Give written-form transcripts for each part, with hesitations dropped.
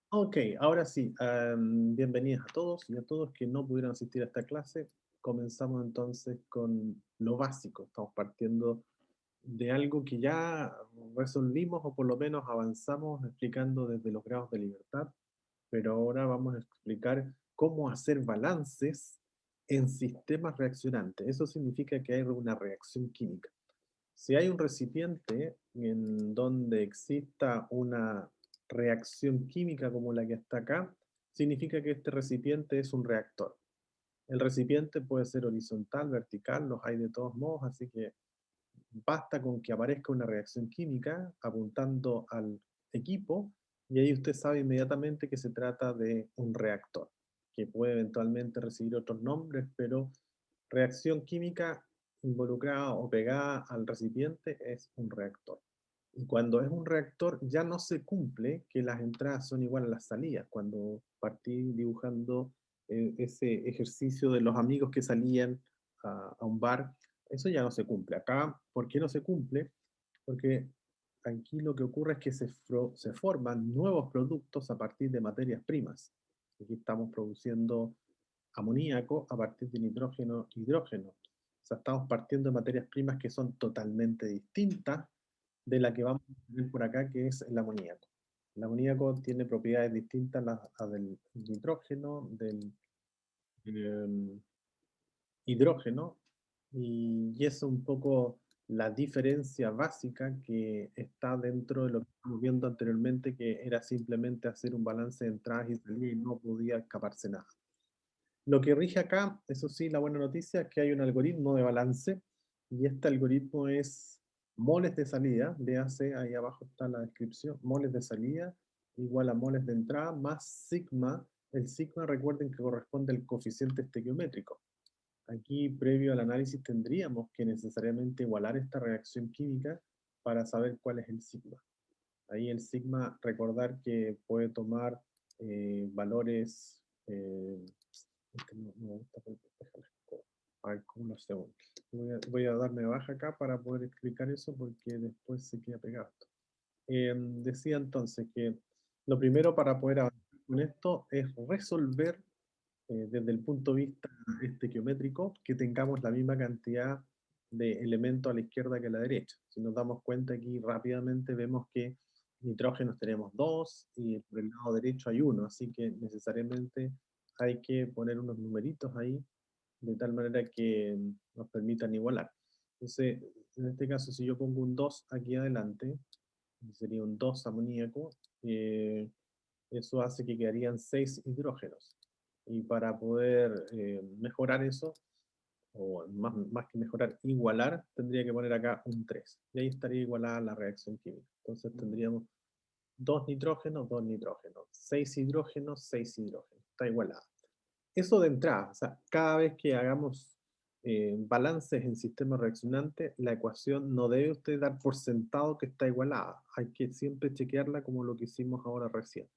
Ok, ahora sí, bienvenidos a todos y a todos que no pudieron asistir a esta clase. Comenzamos entonces con lo básico. Estamos partiendo de algo que ya resolvimos o por lo menos avanzamos explicando desde los grados de libertad, pero ahora vamos a explicar cómo hacer balances en sistemas reaccionantes. Eso significa que hay una reacción química. Si hay un recipiente en donde exista una reacción química como la que está acá, significa que este recipiente es un reactor. El recipiente puede ser horizontal, vertical, los hay de todos modos, así que basta con que aparezca una reacción química apuntando al equipo y ahí usted sabe inmediatamente que se trata de un reactor, que puede eventualmente recibir otros nombres, pero reacción química involucrada o pegada al recipiente es un reactor. Y cuando es un reactor ya no se cumple que las entradas son iguales a las salidas. Cuando partí dibujando ese ejercicio de los amigos que salían a un bar, eso ya no se cumple. Acá, ¿por qué no se cumple? Porque aquí lo que ocurre es que se forman nuevos productos a partir de materias primas. Aquí estamos produciendo amoníaco a partir de nitrógeno, hidrógeno. O sea, estamos partiendo de materias primas que son totalmente distintas de la que vamos a tener por acá, que es el amoníaco. El amoníaco tiene propiedades distintas a del nitrógeno, del eh, hidrógeno, y es un poco la diferencia básica que está dentro de lo que estamos viendo anteriormente, que era simplemente hacer un balance de entradas y salidas y no podía escaparse nada. Lo que rige acá, eso sí, la buena noticia es que hay un algoritmo de balance y este algoritmo es moles de salida, véase ahí abajo está la descripción, moles de salida igual a moles de entrada más sigma. El sigma recuerden que corresponde al coeficiente estequiométrico. Aquí, previo al análisis, tendríamos que necesariamente igualar esta reacción química para saber cuál es el sigma. Ahí el sigma, recordar que puede tomar valores, no me gusta, déjame, a ver cómo lo hacemos. Voy a darme baja acá para poder explicar eso porque después se queda pegado. Decía entonces que lo primero para poder avanzar con esto es resolver desde el punto de vista estequiométrico que tengamos la misma cantidad de elementos a la izquierda que a la derecha. Si nos damos cuenta aquí rápidamente vemos que nitrógenos tenemos dos y por el lado derecho hay uno, así que necesariamente hay que poner unos numeritos ahí de tal manera que nos permitan igualar. Entonces, en este caso, si yo pongo un 2 aquí adelante, sería un 2 amoníaco, eh, eso hace que quedarían 6 hidrógenos. Y para poder mejorar eso, o más que mejorar, igualar, tendría que poner acá un 3. Y ahí estaría igualada la reacción química. Entonces tendríamos 2 nitrógenos, 2 nitrógenos, 6 hidrógenos, 6 hidrógenos. Está igualada. Eso de entrada, o sea, cada vez que hagamos balances en sistema reaccionante, la ecuación no debe usted dar por sentado que está igualada. Hay que siempre chequearla como lo que hicimos ahora recién.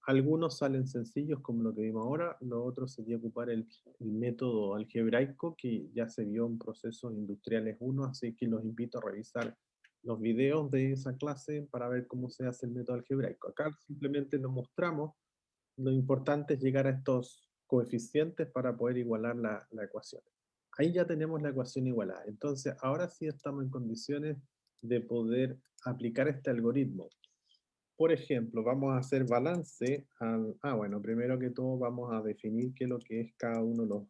Algunos salen sencillos como lo que vimos ahora, lo otro sería ocupar el método algebraico que ya se vio en procesos industriales 1, así que los invito a revisar los videos de esa clase para ver cómo se hace el método algebraico. Acá simplemente nos mostramos lo importante es llegar a estos coeficientes para poder igualar la ecuación. Ahí ya tenemos la ecuación igualada. Entonces, ahora sí estamos en condiciones de poder aplicar este algoritmo. Por ejemplo, vamos a hacer balance bueno, primero que todo vamos a definir qué es lo que es cada uno de los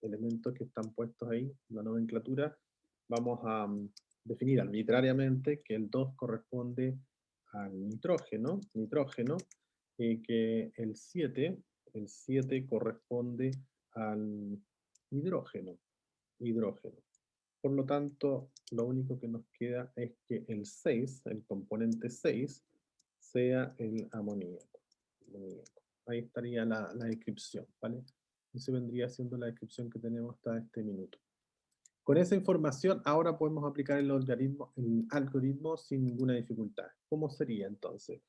elementos que están puestos ahí, la nomenclatura. Vamos a definir arbitrariamente que el 2 corresponde al nitrógeno, y que el 7 corresponde al hidrógeno, hidrógeno. Por lo tanto, lo único que nos queda es que el 6, el componente 6, sea el amoníaco. Amoníaco. Ahí estaría la descripción, ¿vale? Eso vendría siendo la descripción que tenemos hasta este minuto. Con esa información, ahora podemos aplicar el algoritmo sin ninguna dificultad. ¿Cómo sería entonces?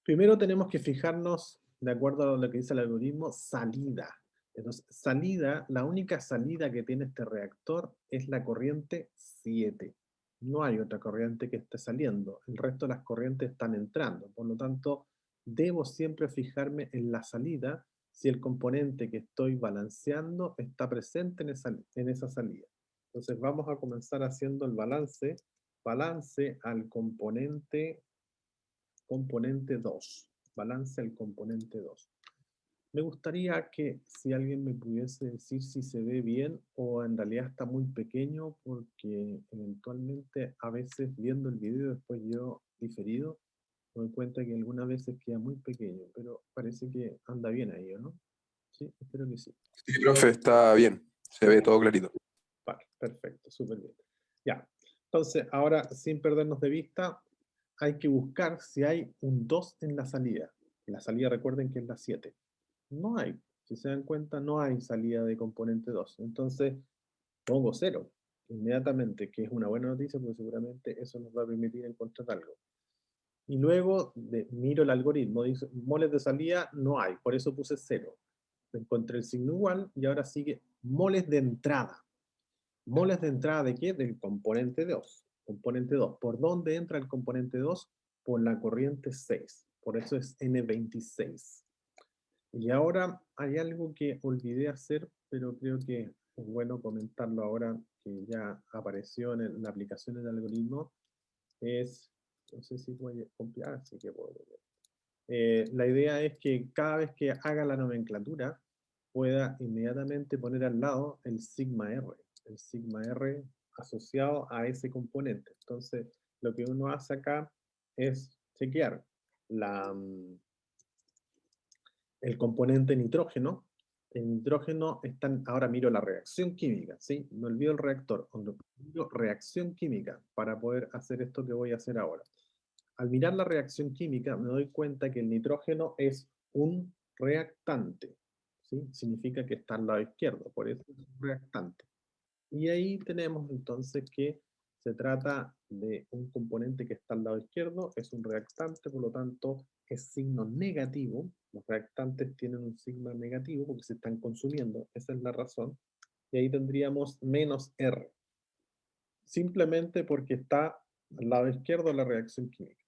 Primero tenemos que fijarnos, de acuerdo a lo que dice el algoritmo, salida. Entonces, salida, la única salida que tiene este reactor es la corriente 7. No hay otra corriente que esté saliendo. El resto de las corrientes están entrando. Por lo tanto, debo siempre fijarme en la salida si el componente que estoy balanceando está presente en esa salida. Entonces vamos a comenzar haciendo el balance al componente 2, balance al componente 2. Me gustaría que si alguien me pudiese decir si se ve bien o en realidad está muy pequeño, porque eventualmente a veces viendo el video después yo diferido, me doy cuenta que algunas veces queda muy pequeño, pero parece que anda bien ahí, ¿o no? Sí, espero que sí. Sí, profe, está bien. Se ve todo clarito. Vale, perfecto, súper bien. Ya, entonces ahora sin perdernos de vista, hay que buscar si hay un 2 en la salida. La salida recuerden que es la 7. No hay. Si se dan cuenta, no hay salida de componente 2. Entonces, pongo 0 inmediatamente, que es una buena noticia porque seguramente eso nos va a permitir encontrar algo. Y luego miro el algoritmo, dice moles de salida no hay, por eso puse 0. Encontré el signo igual y ahora sigue moles de entrada. ¿Moles de entrada de qué? Del componente 2. Componente 2. ¿Por dónde entra el componente 2? Por la corriente 6. Por eso es N26. Y ahora hay algo que olvidé hacer, pero creo que es bueno comentarlo ahora que ya apareció en la aplicación del algoritmo. No sé si voy a copiar, así que puedo copiar. La idea es que cada vez que haga la nomenclatura, pueda inmediatamente poner al lado el sigma R asociado a ese componente. Entonces, lo que uno hace acá es chequear el componente nitrógeno. El nitrógeno está, ahora miro la reacción química, ¿sí? Me olvido el reactor, miro reacción química para poder hacer esto que voy a hacer ahora. Al mirar la reacción química me doy cuenta que el nitrógeno es un reactante, ¿sí? Significa que está al lado izquierdo, por eso es un reactante. Y ahí tenemos entonces que se trata de un componente que está al lado izquierdo, es un reactante, por lo tanto es signo negativo. Los reactantes tienen un signo negativo porque se están consumiendo, esa es la razón. Y ahí tendríamos menos R, simplemente porque está al lado izquierdo de la reacción química.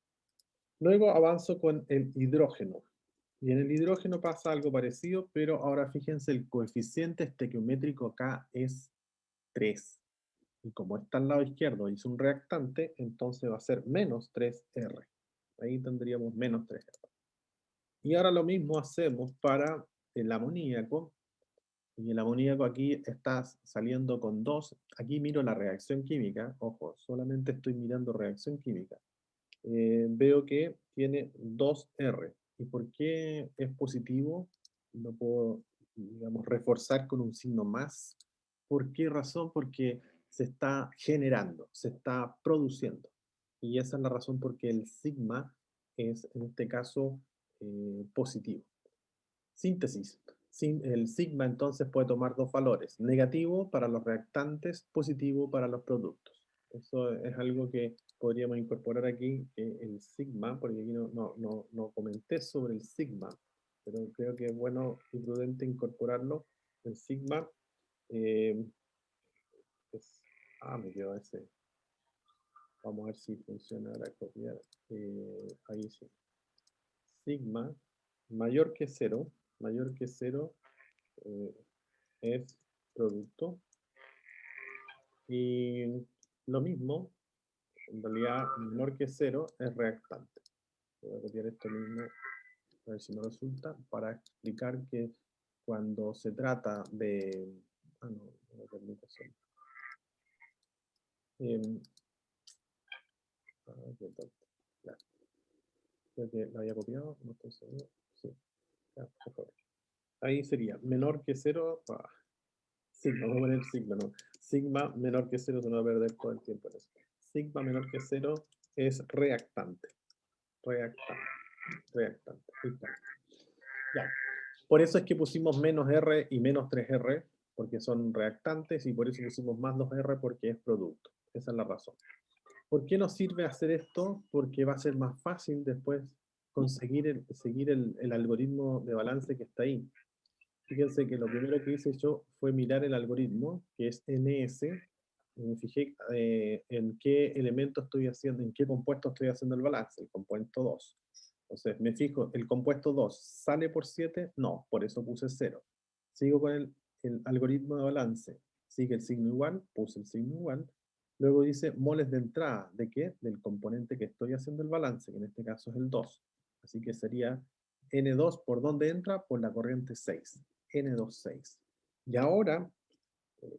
Luego avanzo con el hidrógeno. Y en el hidrógeno pasa algo parecido, pero ahora fíjense, el coeficiente estequiométrico acá es 3. Y como está al lado izquierdo y es un reactante, entonces va a ser menos 3R. Ahí tendríamos menos 3R. Y ahora lo mismo hacemos para el amoníaco. Y el amoníaco aquí está saliendo con 2. Aquí miro la reacción química. Ojo, solamente estoy mirando reacción química. Veo que tiene 2R. ¿Y por qué es positivo? Lo puedo, digamos, reforzar con un signo más. ¿Por qué razón? Porque se está generando, se está produciendo. Y esa es la razón por qué el sigma es, en este caso, positivo. Síntesis. El sigma entonces puede tomar dos valores, negativo para los reactantes, positivo para los productos. Eso es algo que podríamos incorporar aquí, el sigma, porque aquí no comenté sobre el sigma, pero creo que es bueno y prudente incorporarlo. El sigma eh, me quedó ese. Vamos a ver si funciona ahora copiar. Ahí sí. Sigma mayor que cero eh, es producto. Y lo mismo, en realidad menor que cero es reactante. Voy a copiar esto mismo, a ver si me resulta, para explicar que cuando se trata de... Ah, no, no me permite hacerlo. Qué tonto. Ya. Creo que lo había copiado, no estoy seguro. Sí, ya, mejor. Ahí sería menor que cero. Sigma, voy a poner sigma, ¿no? Sigma menor que cero, se no va a perder todo el tiempo en eso. Sigma menor que cero es reactante. Reactante. Ya. Por eso es que pusimos menos R y menos 3R, porque son reactantes, y por eso pusimos más 2R porque es producto. Esa es la razón. ¿Por qué nos sirve hacer esto? Porque va a ser más fácil después seguir el algoritmo de balance que está ahí. Fíjense que lo primero que hice yo fue mirar el algoritmo, que es NS, y me fijé en qué elemento estoy haciendo, en qué compuesto estoy haciendo el balance, el compuesto 2. Entonces me fijo, el compuesto 2 sale por 7, no, por eso puse 0. Sigo con el algoritmo de balance, sigue el signo igual, puse el signo igual. Luego dice moles de entrada, ¿de qué? Del componente que estoy haciendo el balance, que en este caso es el 2. Así que sería N2, ¿por dónde entra? Por la corriente 6. N2, 6. Y ahora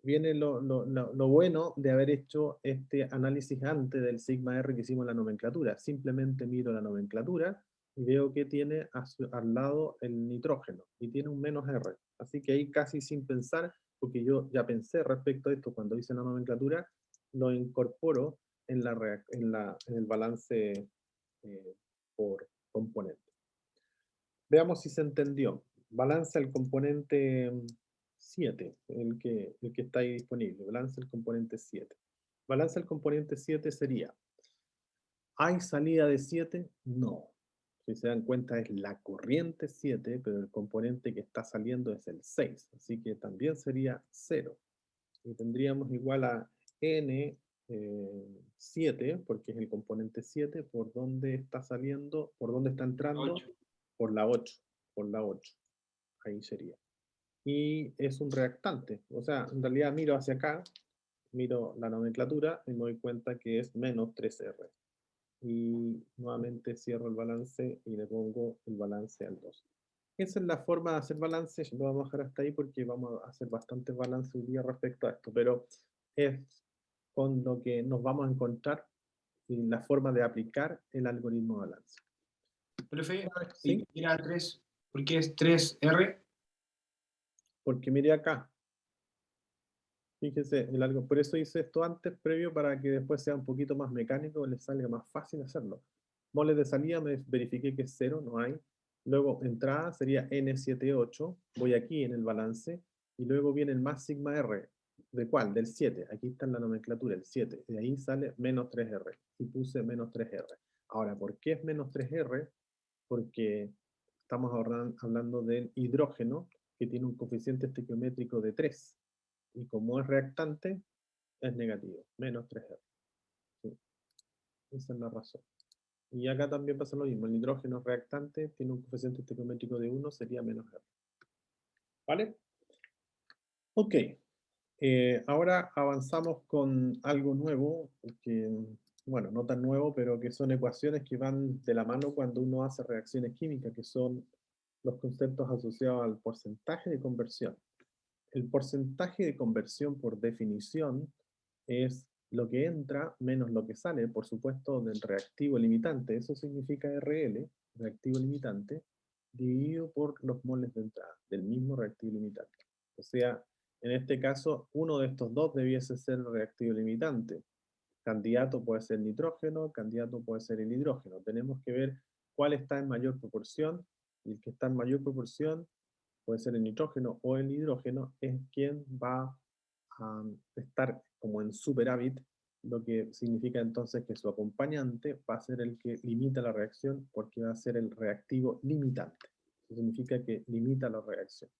viene lo bueno de haber hecho este análisis antes del sigma R que hicimos en la nomenclatura. Simplemente miro la nomenclatura y veo que tiene al lado el nitrógeno y tiene un menos R. Así que ahí casi sin pensar, porque yo ya pensé respecto a esto cuando hice la nomenclatura, lo incorporo en el balance por componente. Veamos si se entendió. Balance el componente 7, el que está ahí disponible. Balance el componente 7. Balance el componente 7 sería, ¿hay salida de 7? No. Si se dan cuenta es la corriente 7, pero el componente que está saliendo es el 6. Así que también sería 0. Y tendríamos igual a n 7, porque es el componente 7, por donde está saliendo, por donde está entrando, 8. por la 8, por la 8, ahí sería. Y es un reactante, o sea, en realidad miro hacia acá, miro la nomenclatura y me doy cuenta que es menos 3R. Y nuevamente cierro el balance y le pongo el balance al 2. Esa es la forma de hacer balance, lo vamos a dejar hasta ahí porque vamos a hacer bastante balance hoy día respecto a esto, pero es con lo que nos vamos a encontrar y la forma de aplicar el algoritmo de balance. Profe, ¿Sí? era 3, ¿por qué es 3R? Porque mire acá, fíjese, por eso hice esto antes, previo, para que después sea un poquito más mecánico, les salga más fácil hacerlo. Moles de salida, me verifiqué que es 0, no hay. Luego, entrada sería N78, voy aquí en el balance, y luego viene el más sigma R. ¿De cuál? Del 7. Aquí está en la nomenclatura, el 7. De ahí sale menos 3R. Y puse menos 3R. Ahora, ¿por qué es menos 3R? Porque estamos hablando del hidrógeno, que tiene un coeficiente estequiométrico de 3. Y como es reactante, es negativo, menos 3R. Sí, esa es la razón. Y acá también pasa lo mismo, el nitrógeno reactante tiene un coeficiente estequiométrico de 1, sería menos R. ¿Vale? Ok, ahora avanzamos con algo nuevo, que, bueno, no tan nuevo, pero que son ecuaciones que van de la mano cuando uno hace reacciones químicas, que son los conceptos asociados al porcentaje de conversión. El porcentaje de conversión, por definición, es lo que entra menos lo que sale, por supuesto, del reactivo limitante. Eso significa RL, reactivo limitante, dividido por los moles de entrada del mismo reactivo limitante. O sea, en este caso, uno de estos dos debiese ser el reactivo limitante. Candidato puede ser el nitrógeno, candidato puede ser el hidrógeno. Tenemos que ver cuál está en mayor proporción, y el que está en mayor proporción puede ser el nitrógeno o el hidrógeno, es quien va a estar como en superávit, lo que significa entonces que su acompañante va a ser el que limita la reacción porque va a ser el reactivo limitante. Eso significa que limita la reacción.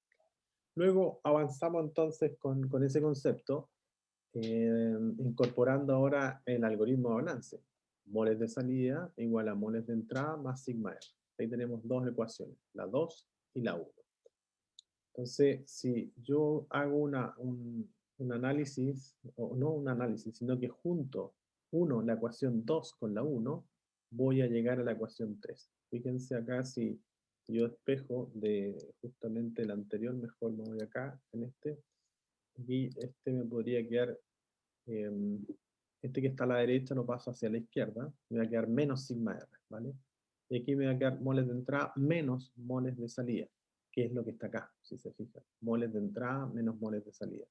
Luego avanzamos entonces con ese concepto, incorporando ahora el algoritmo de balance. Moles de salida igual a moles de entrada más sigma R. Ahí tenemos dos ecuaciones, la 2 y la 1. Entonces, si yo hago un análisis, o no un análisis, sino que junto la ecuación 2 con la 1, voy a llegar a la ecuación 3. Fíjense acá, si yo despejo de justamente el anterior, mejor me voy acá, en este, y este me podría quedar, este que está a la derecha lo paso hacia la izquierda, me va a quedar menos sigma R, ¿vale? Y aquí me va a quedar moles de entrada menos moles de salida, que es lo que está acá, si se fijan. Moles de entrada menos moles de salida.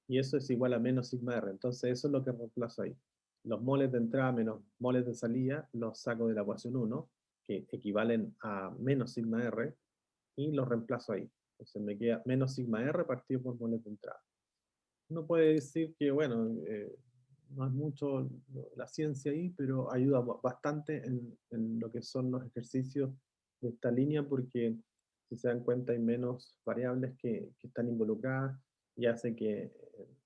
Y eso es igual a menos sigma R. Entonces eso es lo que reemplazo ahí. Los moles de entrada menos moles de salida los saco de la ecuación 1, que equivalen a menos sigma R, y los reemplazo ahí. Entonces me queda menos sigma R partido por moles de entrada. Uno puede decir que, bueno, no es mucho la ciencia ahí, pero ayuda bastante en lo que son los ejercicios de esta línea, porque si se dan cuenta hay menos variables que están involucradas y hace que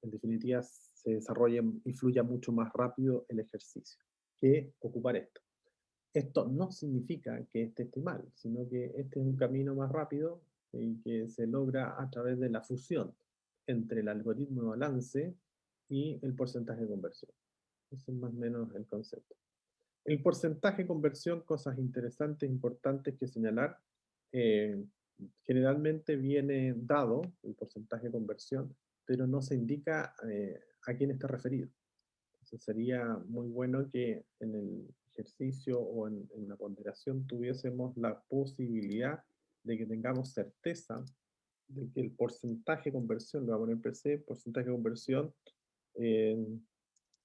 en definitiva se desarrolle y fluya mucho más rápido el ejercicio que ocupar esto. esto no significa que este esté mal, sino que este es un camino más rápido y que se logra a través de la fusión entre el algoritmo de balance y el porcentaje de conversión. Ese es más o menos el concepto. El porcentaje de conversión, cosas interesantes, importantes que señalar, eh, generalmente viene dado el porcentaje de conversión, pero no se indica a quién está referido. Entonces sería muy bueno que en el ejercicio o en la ponderación tuviésemos la posibilidad de que tengamos certeza de que el porcentaje de conversión, lo voy a poner PC, porcentaje de conversión eh,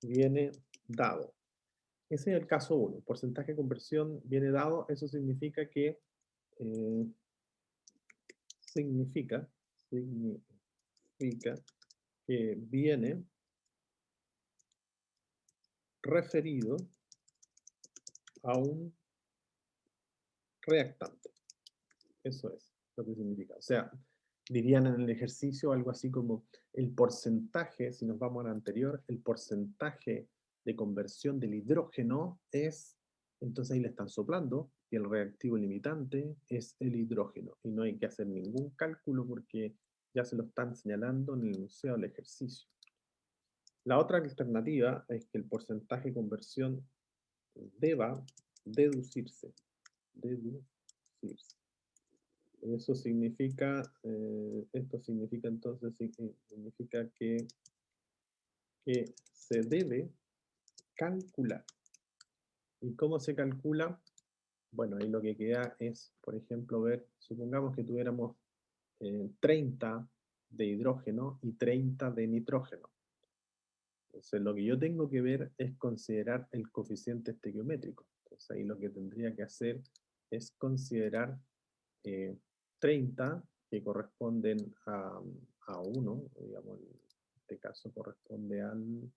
viene dado. Ese es el caso 1. Porcentaje de conversión viene dado. Eso significa que eh, significa, significa que viene referido a un reactante. Eso es lo que significa. O sea, dirían en el ejercicio algo así como el porcentaje, si nos vamos al anterior, el porcentaje de conversión del hidrógeno es, entonces ahí le están soplando, y el reactivo limitante es el hidrógeno. Y no hay que hacer ningún cálculo porque ya se lo están señalando en el enunciado del ejercicio. La otra alternativa es que el porcentaje de conversión deba deducirse. Deducirse. Eso significa, esto significa entonces, significa que se debe calcular. ¿Y cómo se calcula? Bueno, ahí lo que queda es, por ejemplo, ver, supongamos que tuviéramos 30 de hidrógeno y 30 de nitrógeno. Entonces, lo que yo tengo que ver es considerar el coeficiente estequiométrico. Entonces, ahí lo que tendría que hacer es considerar 30 que corresponden a 1, digamos, en este caso corresponde al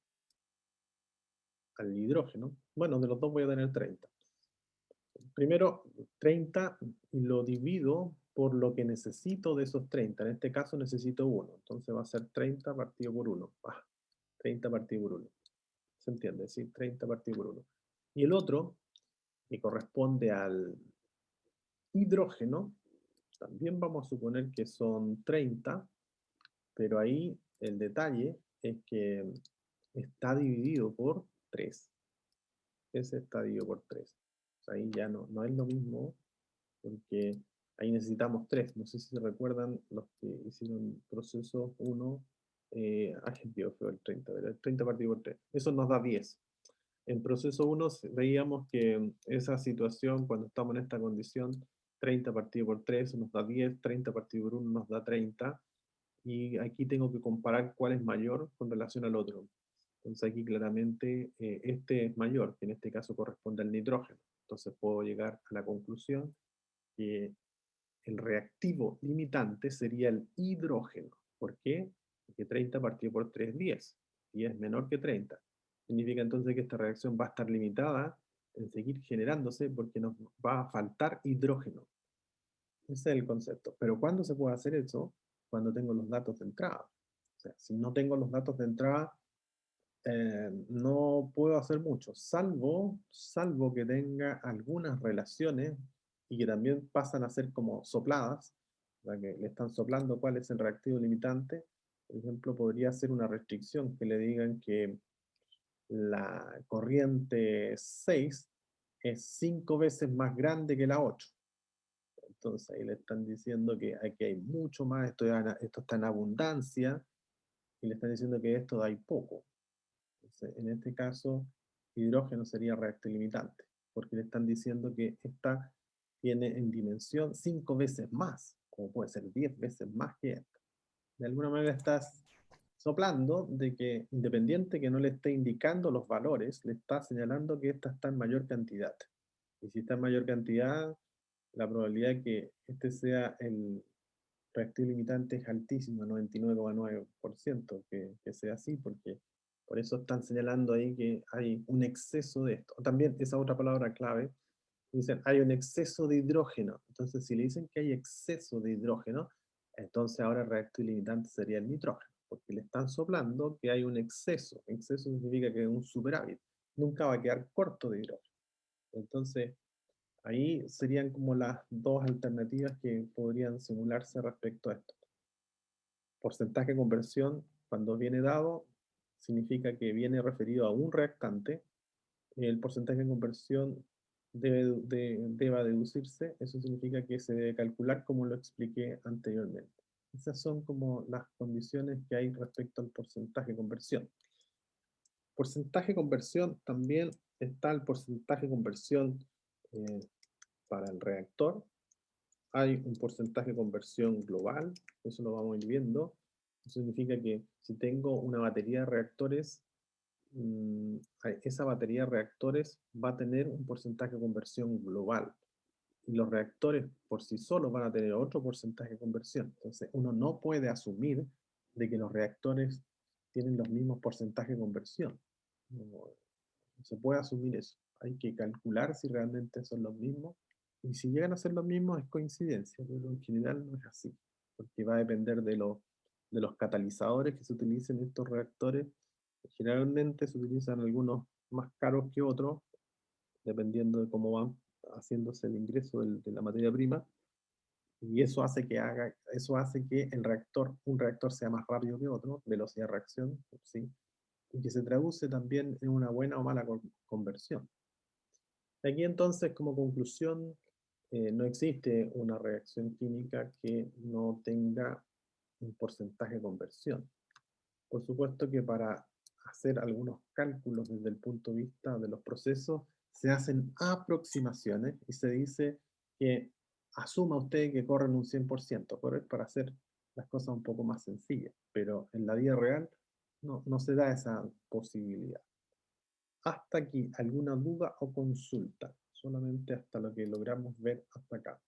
hidrógeno. Bueno, de los dos voy a tener 30. Primero, 30 lo divido por lo que necesito de esos 30. En este caso necesito 1, entonces va a ser 30 partido por 1. 30 partido por 1. ¿Se entiende? Sí, 30 partido por 1. Y el otro, que corresponde al hidrógeno, también vamos a suponer que son 30, pero ahí el detalle es que está dividido por 3. Ese está dividido por 3. O sea, ahí ya no es lo mismo, porque ahí necesitamos 3. No sé si se recuerdan los que hicieron proceso 1. Fue el 30, ¿verdad? El 30 partido por 3. Eso nos da 10. En proceso 1 veíamos que esa situación, cuando estamos en esta condición, 30 partido por 3 nos da 10, 30 partido por 1 nos da 30, y aquí tengo que comparar cuál es mayor con relación al otro. Entonces aquí claramente este es mayor, que en este caso corresponde al nitrógeno. Entonces puedo llegar a la conclusión que el reactivo limitante sería el hidrógeno. ¿Por qué? Porque 30 partido por 3 es 10, y es menor que 30. Significa entonces que esta reacción va a estar limitada en seguir generándose porque nos va a faltar hidrógeno. Ese es el concepto. Pero ¿cuándo se puede hacer eso? Cuando tengo los datos de entrada. O sea, si no tengo los datos de entrada, no puedo hacer mucho, salvo que tenga algunas relaciones y que también pasan a ser como sopladas, o sea, que le están soplando cuál es el reactivo limitante. Por ejemplo, podría ser una restricción que le digan que la corriente 6 es 5 veces más grande que la 8. Entonces ahí le están diciendo que aquí hay mucho más, esto está en abundancia, y le están diciendo que esto hay poco. Entonces, en este caso, hidrógeno sería reactivo limitante, porque le están diciendo que esta tiene en dimensión 5 veces más, como puede ser 10 veces más que esta. De alguna manera estás soplando de que, independiente que no le esté indicando los valores, le está señalando que esta está en mayor cantidad. Y si está en mayor cantidad, la probabilidad de que este sea el reactivo limitante es altísimo, 99,9% que sea así, porque por eso están señalando ahí que hay un exceso de esto. También esa otra palabra clave, dicen, hay un exceso de hidrógeno. Entonces, si le dicen que hay exceso de hidrógeno, entonces ahora el reactivo limitante sería el nitrógeno, porque le están soplando que hay un exceso. Exceso significa que es un superávit. Nunca va a quedar corto de hidrógeno. Entonces, ahí serían como las dos alternativas que podrían simularse respecto a esto. Porcentaje de conversión, cuando viene dado, significa que viene referido a un reactante. El porcentaje de conversión deba deducirse. Eso significa que se debe calcular como lo expliqué anteriormente. Esas son como las condiciones que hay respecto al porcentaje de conversión. Porcentaje de conversión, también está el porcentaje de conversión para el reactor. Hay un porcentaje de conversión global, eso lo vamos a ir viendo. Eso significa que si tengo una batería de reactores, esa batería de reactores va a tener un porcentaje de conversión global. Y los reactores por sí solos van a tener otro porcentaje de conversión. Entonces, uno no puede asumir de que los reactores tienen los mismos porcentajes de conversión. No se puede asumir eso. Hay que calcular si realmente son los mismos. Y si llegan a ser los mismos es coincidencia, pero en general no es así. Porque va a depender de los catalizadores que se utilicen en estos reactores. Generalmente se utilizan algunos más caros que otros, dependiendo de cómo van haciéndose el ingreso de la materia prima. Y eso hace que un reactor sea más rápido que otro, velocidad de reacción, ¿sí? Y que se traduce también en una buena o mala conversión. Aquí entonces, como conclusión, no existe una reacción química que no tenga un porcentaje de conversión. Por supuesto que para hacer algunos cálculos desde el punto de vista de los procesos, se hacen aproximaciones y se dice que asuma usted que corren un 100%, pero es para hacer las cosas un poco más sencillas, pero en la vida real no se da esa posibilidad. Hasta aquí, ¿alguna duda o consulta? Solamente hasta lo que logramos ver hasta acá.